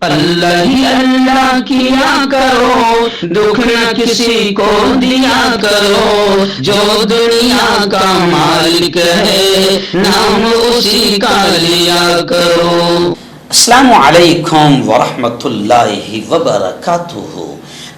اللہ ہی اللہ کیا کرو، دکھ نہ کسی کو دیا کرو، جو دنیا کا مالک ہے نام اسی کا لیا کرو۔ السلام علیکم ورحمۃ اللہ وبرکاتہ۔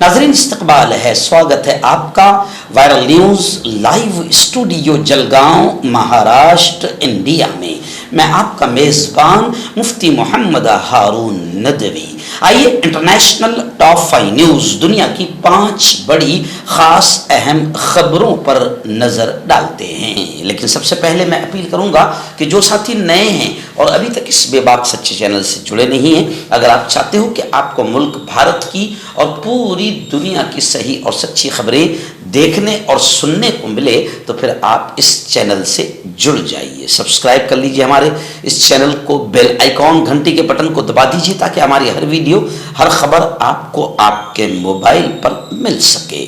ناظرین استقبال ہے، سواگت ہے آپ کا viral news live studio Jalgaon Maharashtra India میں۔ میں آپ کا میزبان مفتی محمد ہارون ندوی۔ آئیے انٹرنیشنل ٹاپ 5 نیوز، دنیا کی 5 بڑی خاص اہم خبروں پر نظر ڈالتے ہیں۔ لیکن سب سے پہلے میں اپیل کروں گا کہ جو ساتھی نئے ہیں اور ابھی تک اس بے باک سچے چینل سے جڑے نہیں ہیں، اگر آپ چاہتے ہو کہ آپ کو ملک بھارت کی اور پوری دنیا کی صحیح اور سچی خبریں دیکھنے اور سننے کو ملے تو پھر آپ اس چینل سے جڑ جائیے، سبسکرائب کر لیجئے ہمارے اس چینل کو، بیل آئیکن گھنٹی کے بٹن کو دبا دیجئے تاکہ ہماری ہر ویڈیو، ہر خبر آپ کو آپ کے موبائل پر مل سکے۔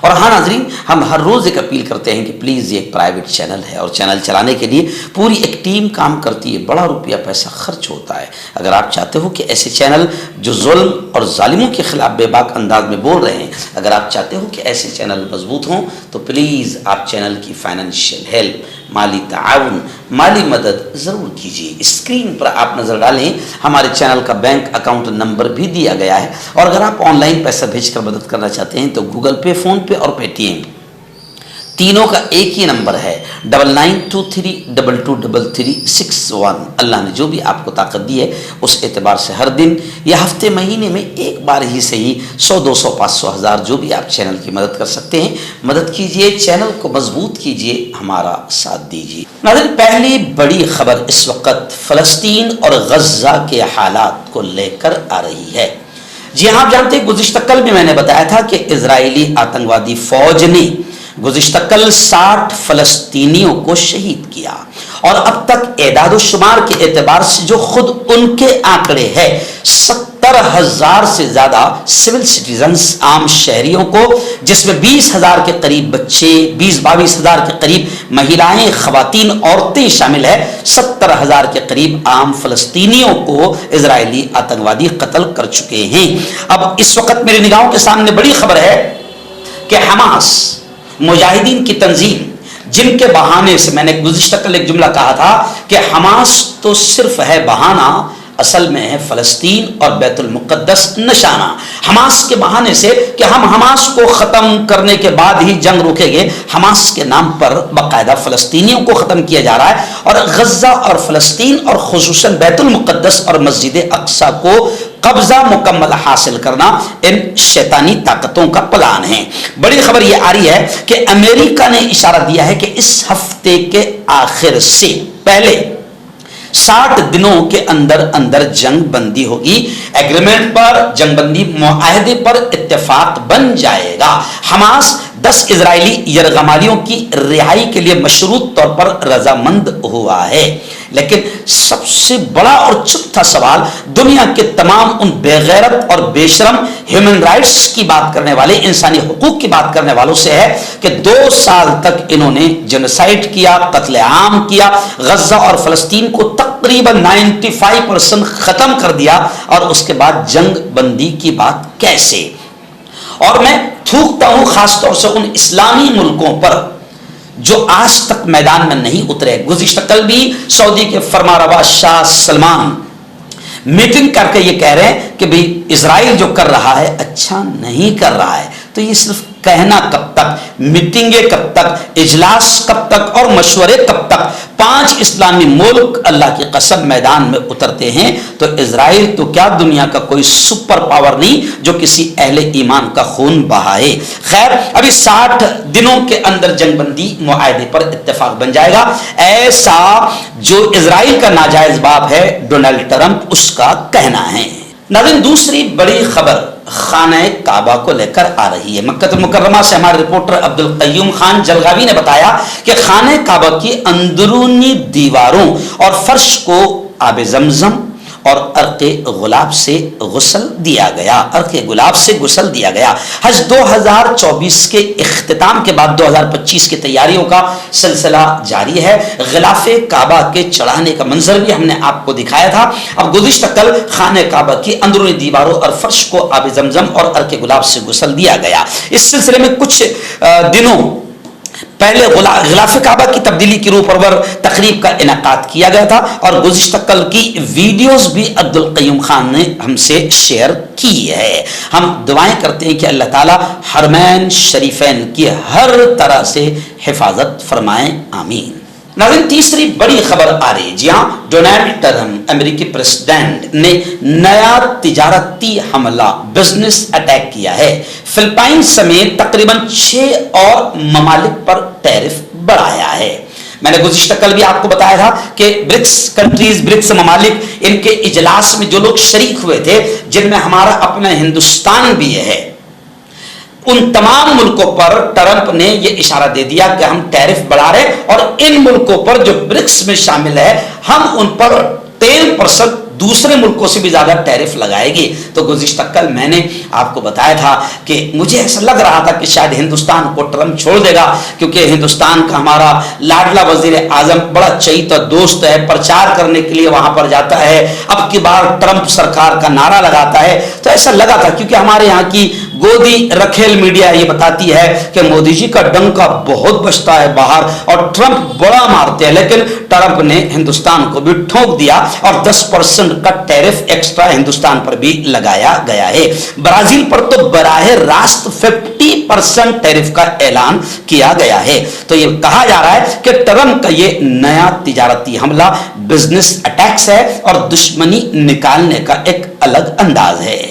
اور ہاں ناظرین، ہم ہر روز ایک اپیل کرتے ہیں کہ پلیز یہ ایک پرائیویٹ چینل ہے اور چینل چلانے کے لیے پوری ایک ٹیم کام کرتی ہے، بڑا روپیہ پیسہ خرچ ہوتا ہے۔ اگر آپ چاہتے ہو کہ ایسے چینل جو ظلم اور ظالموں کے خلاف بے باک انداز میں بول رہے ہیں، اگر آپ چاہتے ہو کہ ایسے چینل مضبوط ہوں تو پلیز آپ چینل کی فائنینشیل ہیلپ، مالی تعاون، مالی مدد ضرور کیجیے۔ اسکرین پر آپ نظر ڈالیں، ہمارے چینل کا بینک اکاؤنٹ نمبر بھی دیا گیا ہے، اور اگر آپ آن لائن پیسہ بھیج کر مدد کرنا چاہتے ہیں تو گوگل پے، فون پے اور پے ٹی ایم تینوں کا ایک ہی نمبر ہے 9923223361۔ اللہ نے جو بھی آپ کو طاقت دی ہے اس اعتبار سے ہر دن یا ہفتے مہینے میں ایک بار ہی صحیح 100 200 500 1000 جو بھی آپ چینل کی مدد کر سکتے ہیں مدد کیجئے، چینل کو مضبوط کیجئے، ہمارا ساتھ دیجئے۔ ناظرین، پہلی بڑی خبر اس وقت فلسطین اور غزہ کے حالات کو لے کر آ رہی ہے۔ جی ہاں، آپ جانتے ہیں گزشتہ کل بھی میں نے بتایا تھا کہ اسرائیلی آتنکوادی فوج نے گزشتہ کل 60 فلسطینیوں کو شہید کیا، اور اب تک اعداد و شمار کے اعتبار سے جو خود ان کے آنکڑے ہیں 70,000 سے زیادہ سول سٹیزنز، عام شہریوں کو، جس میں 20,000 کے قریب بچے، 22,000 کے قریب مہیلائیں، خواتین، عورتیں شامل ہیں، 70,000 کے قریب عام فلسطینیوں کو اسرائیلی آتنکوادی قتل کر چکے ہیں۔ اب اس وقت میری نگاہوں کے سامنے بڑی خبر ہے کہ حماس، مجاہدین کی تنظیم، جن کے بہانے سے میں نے گزشتہ کل ایک جملہ کہا تھا کہ حماس تو صرف ہے بہانہ، اصل میں ہے فلسطین اور بیت المقدس نشانہ۔ حماس کے بہانے سے کہ ہم حماس کو ختم کرنے کے بعد ہی جنگ روکیں گے، حماس کے نام پر باقاعدہ فلسطینیوں کو ختم کیا جا رہا ہے، اور غزہ اور فلسطین اور خصوصاً بیت المقدس اور مسجد اقصی کو قبضہ مکمل حاصل کرنا ان شیطانی طاقتوں کا پلان ہے۔ بڑی خبر یہ آ رہی ہے کہ امریکہ نے اشارہ دیا ہے کہ اس ہفتے کے آخر سے پہلے 60 دنوں کے اندر جنگ بندی ہوگی، ایگریمنٹ پر، جنگ بندی معاہدے پر اتفاق بن جائے گا۔ حماس 10 اسرائیلی یرغمالیوں کی رہائی کے لیے مشروط طور پر رضامند ہوا ہے، لیکن سب سے بڑا اور چوتھا سوال دنیا کے تمام ان بے غیرت اور بے شرم ہیومن رائٹس کی بات کرنے والے، انسانی حقوق کی بات کرنے والوں سے ہے کہ 2 سال تک انہوں نے جنوسائیڈ کیا، قتل عام کیا، غزہ اور فلسطین کو تقریباً 95% ختم کر دیا، اور اس کے بعد جنگ بندی کی بات کیسے؟ اور میں تھوکتا ہوں خاص طور سے ان اسلامی ملکوں پر جو آج تک میدان میں نہیں اترے۔ گزشتہ کل بھی سعودی کے فرمانروا شاہ سلمان میٹنگ کر کے یہ کہہ رہے ہیں کہ بھی اسرائیل جو کر رہا ہے اچھا نہیں کر رہا ہے۔ تو یہ صرف کہنا کب تک، میٹنگیں کب تک، اجلاس کب تک اور مشورے کب تک؟ 5 اسلامی ملک اللہ کی قسم میدان میں اترتے ہیں تو اسرائیل تو کیا دنیا کا کوئی سپر پاور نہیں جو کسی اہل ایمان کا خون بہائے۔ خیر، ابھی 60 دنوں کے اندر جنگ بندی معاہدے پر اتفاق بن جائے گا، ایسا جو اسرائیل کا ناجائز باپ ہے ڈونلڈ ٹرمپ اس کا کہنا ہے۔ ناظرین، دوسری بڑی خبر خانہ کعبہ کو لے کر آ رہی ہے۔ مکہ المکرمہ سے ہمارے رپورٹر عبدالقیوم خان جلگاوی نے بتایا کہ خانہ کعبہ کی اندرونی دیواروں اور فرش کو آب زمزم اور عرق غلاب سے غسل دیا گیا، عرق گلاب سے غسل دیا گیا۔ حج 2024 کے اختتام کے بعد 2025 کی تیاریوں کا سلسلہ جاری ہے۔ غلاف کعبہ کے چڑھانے کا منظر بھی ہم نے آپ کو دکھایا تھا۔ اب گزشتہ کل خانہ کعبہ کی اندرونی دیواروں اور فرش کو آب زمزم اور عرق گلاب سے غسل دیا گیا۔ اس سلسلے میں کچھ دنوں پہلے غلاف کعبہ کی تبدیلی کی روح پرور تقریب کا انعقاد کیا گیا تھا، اور گزشتہ کل کی ویڈیوز بھی عبدالقیوم خان نے ہم سے شیئر کی ہے۔ ہم دعائیں کرتے ہیں کہ اللہ تعالی حرمین شریفین کی ہر طرح سے حفاظت فرمائیں، آمین۔ ناظرین، تیسری بڑی خبر آ رہی ہے۔ جی ہاں، ڈونلڈ ٹرمپ امریکی پریزیڈنٹ نے نیا تجارتی حملہ بزنس اٹیک کیا ہے۔ فلپائن سمیت تقریباً 6 اور ممالک پر ٹیرف بڑھایا ہے۔ میں نے گزشتہ کل بھی آپ کو بتایا تھا کہ برکس کنٹریز، برکس ممالک، ان کے اجلاس میں جو لوگ شریک ہوئے تھے، جن میں ہمارا اپنا ہندوستان بھی ہے، ان تمام ملکوں پر ٹرمپ نے یہ اشارہ دے دیا کہ ہم ٹیرف بڑھا رہے، اور ان ملکوں پر جو برکس میں شامل ہے، ہم ان پر 10% دوسرے ملکوں سے بھی زیادہ ٹیرف لگائے گی۔ تو گزشتہ کل میں نے آپ کو بتایا تھا کہ مجھے ایسا لگ رہا تھا کہ شاید ہندوستان کو ٹرمپ چھوڑ دے گا، کیونکہ ہندوستان کا ہمارا لاڈلا وزیر اعظم بڑا چہیتا دوست ہے، پرچار کرنے کے لیے وہاں پر جاتا ہے، اب کی بار ٹرمپ سرکار کا نعرہ لگاتا ہے۔ تو ایسا لگا تھا، کیونکہ ہمارے یہاں کی گودی رکھیل میڈیا یہ بتاتی ہے کہ مودی جی کا ڈنکا بہت بجتا ہے باہر اور ٹرمپ بڑا مارتے ہیں، لیکن ٹرمپ نے ہندوستان کو بھی ٹھونک دیا اور 10% کا ٹیرف ایکسٹرا ہندوستان پر بھی لگایا گیا ہے۔ برازیل پر تو براہ راست 50% ٹیرف کا اعلان کیا گیا ہے۔ تو یہ کہا جا رہا ہے کہ ٹرمپ کا یہ نیا تجارتی حملہ بزنس اٹیکس ہے اور دشمنی نکالنے کا ایک الگ انداز ہے۔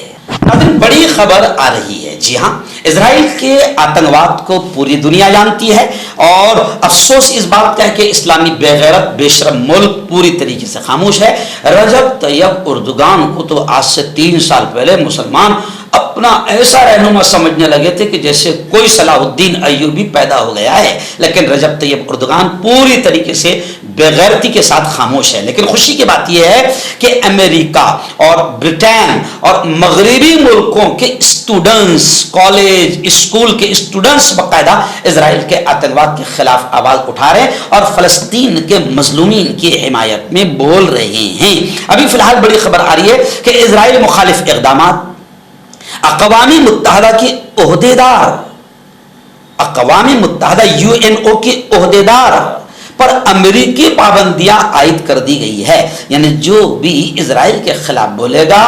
بڑی خبر آ رہی ہے۔ جی ہاں، اسرائیل کے آتنکواد کو پوری دنیا جانتی ہے، اور افسوس اس بات کا ہے کہ اسلامی بے غیرت بے شرم ملک پوری طریقے سے خاموش ہے۔ رجب طیب اردوغان کو تو آج سے 3 سال پہلے مسلمان اپنا ایسا رہنما سمجھنے لگے تھے کہ جیسے کوئی صلاح الدین ایوبی پیدا ہو گیا ہے، لیکن رجب طیب اردوغان پوری طریقے سے بے غیرتی کے ساتھ خاموش ہے۔ لیکن خوشی کی بات یہ ہے کہ امریکہ اور برطانیہ اور مغربی ملکوں کے اسٹوڈنٹس، کالج اسکول کے اسٹوڈنٹس باقاعدہ اسرائیل کے آتنکواد کے خلاف آواز اٹھا رہے ہیں اور فلسطین کے مظلومین کی حمایت میں بول رہے ہیں۔ ابھی فی الحال بڑی خبر آ رہی ہے کہ اسرائیل مخالف اقدامات، اقوام متحدہ کے عہدیدار، اقوام متحدہ UNO کے عہدیدار پر امریکی پابندیاں عائد کر دی گئی ہے۔ یعنی جو بھی اسرائیل کے خلاف بولے گا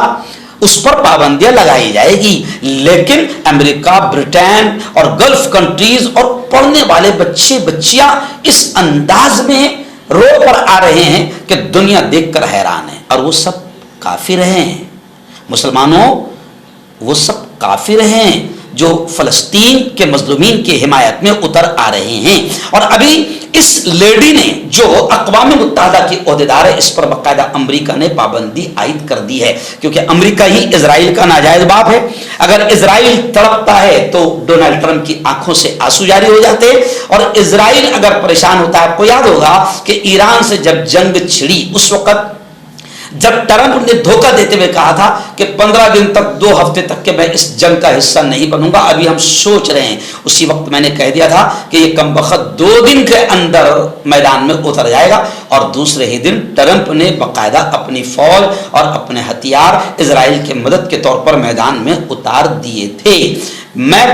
اس پر پابندیاں لگائی جائے گی، لیکن امریکہ، برطانیہ اور گلف کنٹریز اور پڑھنے والے بچے بچیاں اس انداز میں روڈ پر آ رہے ہیں کہ دنیا دیکھ کر حیران ہے، اور وہ سب کافر ہیں۔ مسلمانوں، وہ سب کافر ہیں جو فلسطین کے مظلومین کی حمایت میں اتر آ رہے ہیں۔ اور ابھی اس لیڈی نے جو اقوام متحدہ کی عہدیدار ہے، اس پر باقاعدہ امریکہ نے پابندی عائد کر دی ہے، کیونکہ امریکہ ہی اسرائیل کا ناجائز باپ ہے۔ اگر اسرائیل تڑپتا ہے تو ڈونلڈ ٹرمپ کی آنکھوں سے آنسو جاری ہو جاتے، اور اسرائیل اگر پریشان ہوتا ہے، آپ کو یاد ہوگا کہ ایران سے جب جنگ چھڑی، اس وقت جب ٹرمپ نے دھوکہ دیتے ہوئے کہا تھا کہ 15 دن تک، 2 ہفتے تک کہ میں اس جنگ کا حصہ نہیں بنوں گا، ابھی ہم سوچ رہے ہیں، اسی وقت میں نے کہہ دیا تھا کہ یہ کمبخت 2 دن کے اندر میدان میں اتر جائے گا، اور دوسرے ہی دن ٹرمپ نے باقاعدہ اپنی فوج اور اپنے ہتھیار اسرائیل کے مدد کے طور پر میدان میں اتار دیے تھے۔ میں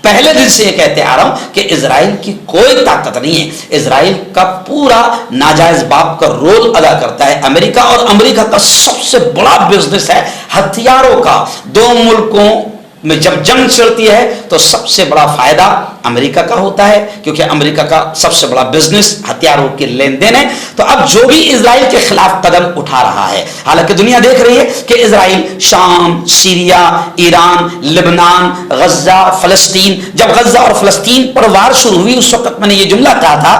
پہلے دن سے یہ کہتے آ رہا ہوں کہ اسرائیل کی کوئی طاقت نہیں ہے، اسرائیل کا پورا ناجائز باپ کا رول ادا کرتا ہے امریکہ، اور امریکہ کا سب سے بڑا بزنس ہے ہتھیاروں کا۔ 2 ملکوں میں جب جنگ چلتی ہے تو سب سے بڑا فائدہ امریکہ کا ہوتا ہے، کیونکہ امریکہ کا سب سے بڑا بزنس ہتھیاروں کے لین دین ہے۔ تو اب جو بھی اسرائیل کے خلاف قدم اٹھا رہا ہے، حالانکہ دنیا دیکھ رہی ہے کہ اسرائیل شام، سیریا، ایران، لبنان، غزہ، فلسطین، جب غزہ اور فلسطین پر وار شروع ہوئی، اس وقت میں نے یہ جملہ کہا تھا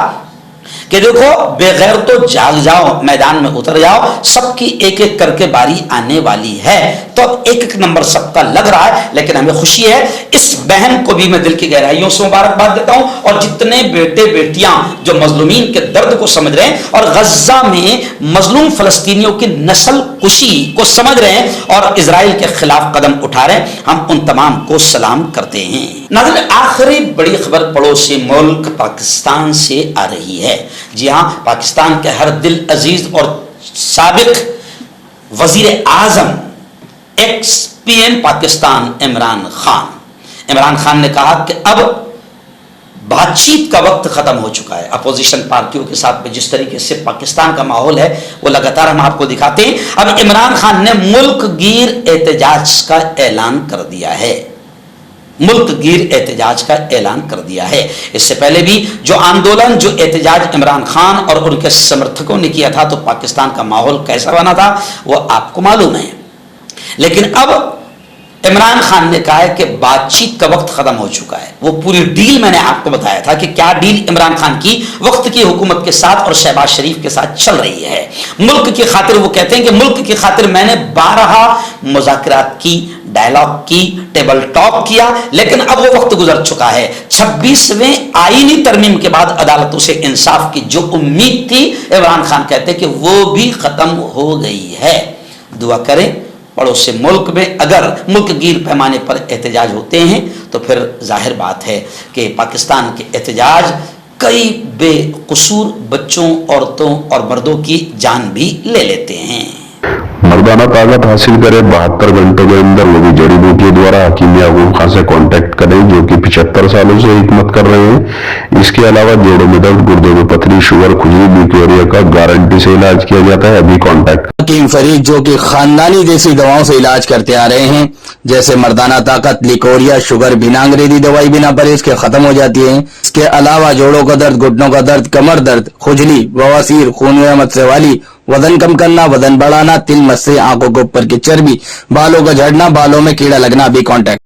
کہ دیکھو بغیر تو جاگ جاؤ, میدان میں اتر جاؤ, سب کی ایک ایک کر کے باری آنے والی ہے. تو اب ایک ایک نمبر سب کا لگ رہا ہے, لیکن ہمیں خوشی ہے. اس بہن کو بھی میں دل کی گہرائیوں سے مبارکباد دیتا ہوں, اور جتنے بیٹے بیٹیاں جو مظلومین کے درد کو سمجھ رہے ہیں اور غزہ میں مظلوم فلسطینیوں کی نسل کشی کو سمجھ رہے ہیں اور اسرائیل کے خلاف قدم اٹھا رہے ہیں, ہم ان تمام کو سلام کرتے ہیں. ناظرین, آخری بڑی خبر پڑوسی ملک پاکستان سے آ رہی ہے. جی ہاں, پاکستان کے ہر دل عزیز اور سابق وزیر اعظم ex P M Pakistan Imran Khan نے کہا کہ اب بات چیت کا وقت ختم ہو چکا ہے. اپوزیشن پارٹیوں کے ساتھ میں جس طریقے سے پاکستان کا ماحول ہے وہ لگاتار ہم آپ کو دکھاتے ہیں. اب عمران خان نے ملک گیر احتجاج کا اعلان کر دیا ہے. ملک گیر احتجاج کا اعلان کر دیا ہے. اس سے پہلے بھی جو آندولن, جو احتجاج عمران خان اور ان کے سمرتھکوں نے کیا تھا تو پاکستان کا ماحول کیسا بنا تھا وہ آپ کو معلوم ہے. لیکن اب عمران خان نے کہا ہے کہ بات چیت کا وقت ختم ہو چکا ہے. وہ پوری ڈیل میں نے آپ کو بتایا تھا کہ کیا ڈیل عمران خان کی وقت کی حکومت کے ساتھ اور شہباز شریف کے ساتھ چل رہی ہے. ملک کی خاطر, وہ کہتے ہیں کہ ملک کی خاطر میں نے 12 مذاکرات کی, ڈائلاگ کی, ٹیبل ٹاک کیا, لیکن اب وہ وقت گزر چکا ہے. 26ویں آئینی ترمیم کے بعد عدالتوں سے انصاف کی جو امید تھی, عمران خان کہتے ہیں کہ وہ بھی ختم ہو گئی ہے. دعا کریں پڑوسی ملک میں اگر ملک گیر پیمانے پر احتجاج ہوتے ہیں تو پھر ظاہر بات ہے کہ پاکستان کے احتجاج کئی بے قصور بچوں, عورتوں اور مردوں کی جان بھی لے لیتے ہیں. مردانہ طاقت حاصل کرے 72 گھنٹوں کے اندر, وہ بھی جڑی بوٹی دوارا حکیم یعقوب خان سے کانٹیکٹ کریں جو کہ 75 سالوں سے حکمت کر رہے ہیں. اس کے علاوہ جوڑوں میں درد, گردوں میں پتھری, شوگر, کھجلی, بیکٹیریا کا گارنٹی سے علاج کیا جاتا ہے. ابھی کانٹیکٹ. حکیم فرید جو کہ خاندانی دیسی دواؤں سے علاج کرتے آ رہے ہیں, جیسے مردانہ طاقت, لیکوریا, شوگر, بنا انگریزی دوائی بنا پرہیز کے ختم ہو جاتی ہیں. اس کے علاوہ جوڑوں کا درد, گھٹنوں کا درد, کمر درد, کھجلی, بواسیر, خون میں مسے والی, وزن کم کرنا, وزن بڑھانا, تل مسے, آنکھوں کے اوپر کی چربی, بالوں کا جھڑنا, بالوں میں کیڑا لگنا, بھی کانٹیکٹ.